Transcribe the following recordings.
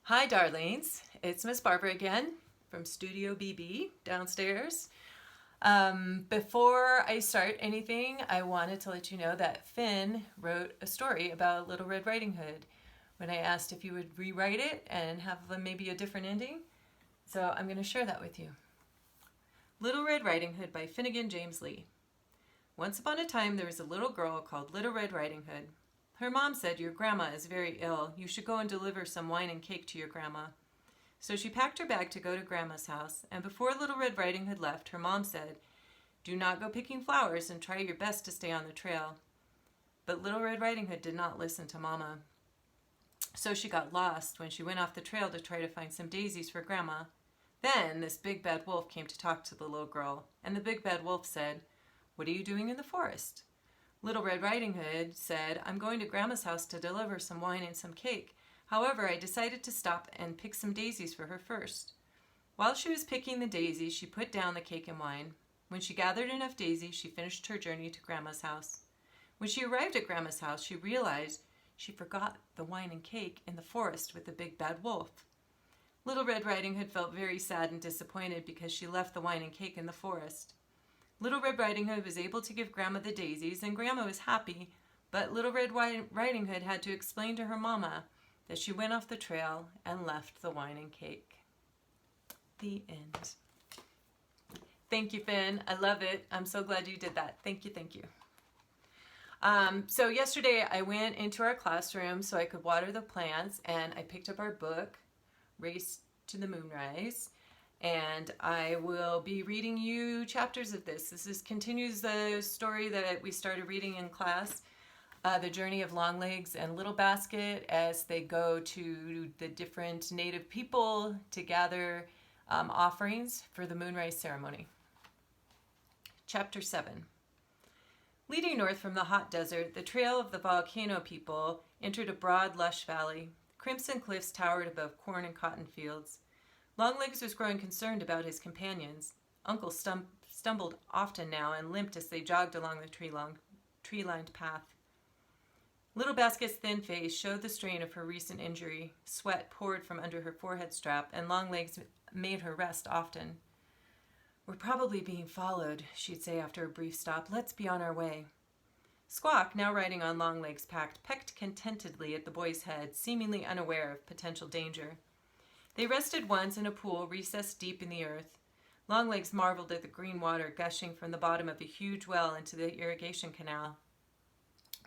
Hi, darlings. It's Miss Barbara again from Studio BB downstairs. Before I start anything, I wanted to let you know that Finn wrote a story about Little Red Riding Hood when I asked if you would rewrite it and have maybe a different ending. So I'm going to share that with you. Little Red Riding Hood by Finnegan James Lee. Once upon a time, there was a little girl called Little Red Riding Hood. Her mom said, "Your grandma is very ill. You should go and deliver some wine and cake to your grandma." So she packed her bag to go to Grandma's house, and before Little Red Riding Hood left, her mom said, "Do not go picking flowers and try your best to stay on the trail." But Little Red Riding Hood did not listen to Mama. So she got lost when she went off the trail to try to find some daisies for Grandma. Then this big bad wolf came to talk to the little girl, and the big bad wolf said, "What are you doing in the forest?" Little Red Riding Hood said, "I'm going to Grandma's house to deliver some wine and some cake. However, I decided to stop and pick some daisies for her first." While she was picking the daisies, she put down the cake and wine. When she gathered enough daisies, she finished her journey to Grandma's house. When she arrived at Grandma's house, she realized she forgot the wine and cake in the forest with the big bad wolf. Little Red Riding Hood felt very sad and disappointed because she left the wine and cake in the forest. Little Red Riding Hood was able to give Grandma the daisies, and Grandma was happy, but Little Red Riding Hood had to explain to her mama that she went off the trail and left the wine and cake. The end. Thank you, Finn. I love it. I'm so glad you did that. Thank you, thank you. So yesterday I went into our classroom so I could water the plants, and I picked up our book, Race to the Moonrise. And I will be reading you chapters of this. This continues the story that we started reading in class, the journey of Longlegs and Little Basket as they go to the different native people to gather offerings for the Moonrise ceremony. Chapter 7. Leading north from the hot desert, the trail of the volcano people entered a broad, lush valley. Crimson cliffs towered above corn and cotton fields. Longlegs was growing concerned about his companions. Uncle stumbled often now and limped as they jogged along the tree-lined path. Little Basket's thin face showed the strain of her recent injury. Sweat poured from under her forehead strap, and Longlegs made her rest often. "We're probably being followed," she'd say after a brief stop. "Let's be on our way." Squawk, now riding on Longlegs' pack, pecked contentedly at the boy's head, seemingly unaware of potential danger. They rested once in a pool recessed deep in the earth. Longlegs marveled at the green water gushing from the bottom of a huge well into the irrigation canal.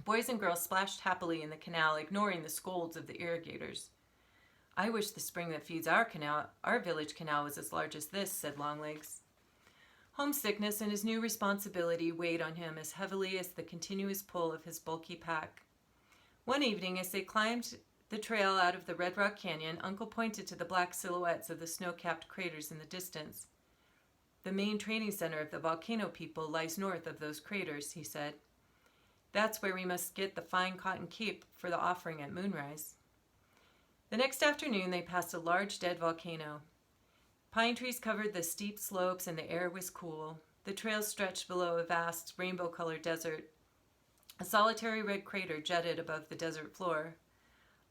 Boys and girls splashed happily in the canal, ignoring the scolds of the irrigators. "I wish the spring that feeds our village canal was as large as this," said Longlegs. Homesickness and his new responsibility weighed on him as heavily as the continuous pull of his bulky pack. One evening, as they climbed the trail out of the Red Rock Canyon, Uncle pointed to the black silhouettes of the snow-capped craters in the distance. "The main training center of the volcano people lies north of those craters," he said. "That's where we must get the fine cotton cape for the offering at Moonrise." The next afternoon they passed a large dead volcano. Pine trees covered the steep slopes and the air was cool. The trail stretched below a vast rainbow-colored desert. A solitary red crater jutted above the desert floor.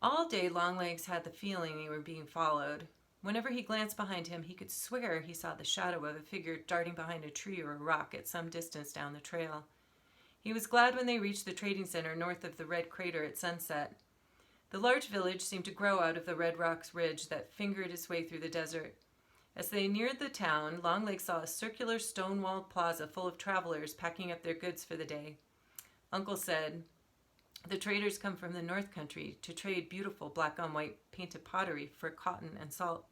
All day Longlegs had the feeling they were being followed. Whenever he glanced behind him, he could swear he saw the shadow of a figure darting behind a tree or a rock at some distance down the trail. He was glad when they reached the trading center north of the red crater at sunset. The large village seemed to grow out of the red rocks ridge that fingered its way through the desert. As they neared the town, Longlegs saw a circular stone-walled plaza full of travelers packing up their goods for the day. Uncle said, "The traders come from the North Country to trade beautiful black-on-white painted pottery for cotton and salt."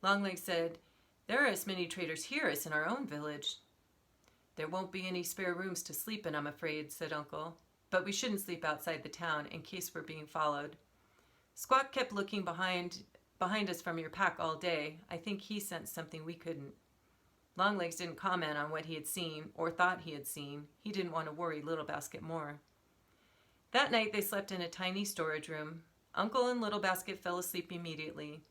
Longlegs said, "There are as many traders here as in our own village." "There won't be any spare rooms to sleep in, I'm afraid," said Uncle. "But we shouldn't sleep outside the town in case we're being followed. Squawk kept looking behind us from your pack all day. I think he sensed something we couldn't." Longlegs didn't comment on what he had seen or thought he had seen. He didn't want to worry Little Basket more. That night they slept in a tiny storage room. Uncle and Little Basket fell asleep immediately.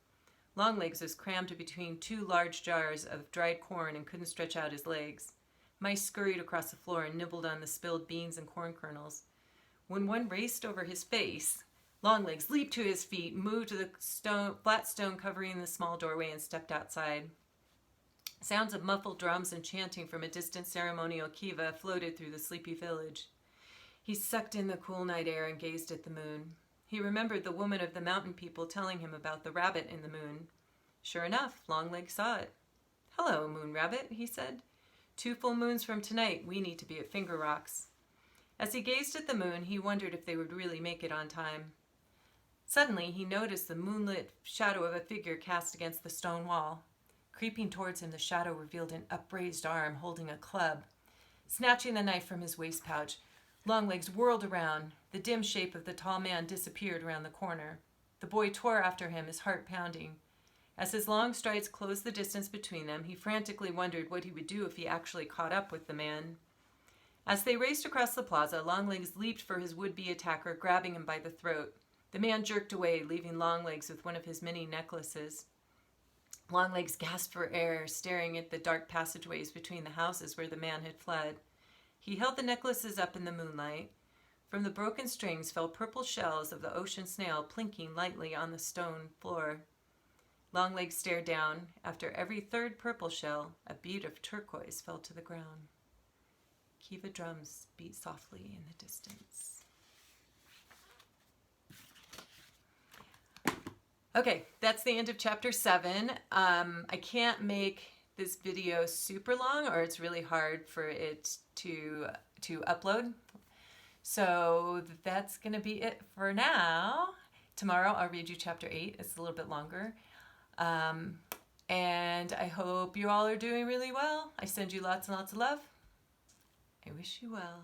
Longlegs was crammed between two large jars of dried corn and couldn't stretch out his legs. Mice scurried across the floor and nibbled on the spilled beans and corn kernels. When one raced over his face, Longlegs leaped to his feet, moved to the flat stone covering the small doorway, and stepped outside. Sounds of muffled drums and chanting from a distant ceremonial kiva floated through the sleepy village. He sucked in the cool night air and gazed at the moon. He remembered the woman of the mountain people telling him about the rabbit in the moon. Sure enough, Longlegs saw it. "Hello, Moon Rabbit," he said. "2 full moons from tonight, we need to be at Finger Rocks." As he gazed at the moon, he wondered if they would really make it on time. Suddenly, he noticed the moonlit shadow of a figure cast against the stone wall. Creeping towards him, the shadow revealed an upraised arm holding a club. Snatching the knife from his waist pouch, Longlegs whirled around. The dim shape of the tall man disappeared around the corner. The boy tore after him, his heart pounding. As his long strides closed the distance between them, he frantically wondered what he would do if he actually caught up with the man. As they raced across the plaza, Longlegs leaped for his would-be attacker, grabbing him by the throat. The man jerked away, leaving Longlegs with one of his many necklaces. Longlegs gasped for air, staring at the dark passageways between the houses where the man had fled. He held the necklaces up in the moonlight. From the broken strings fell purple shells of the ocean snail plinking lightly on the stone floor. Longlegs stared down. After every third purple shell, a bead of turquoise fell to the ground. Kiva drums beat softly in the distance. Okay, that's the end of chapter 7. I can't make this video super long, or it's really hard for it to upload. So that's going to be it for now. Tomorrow I'll read you chapter 8. It's a little bit longer. And I hope you all are doing really well. I send you lots and lots of love. I wish you well.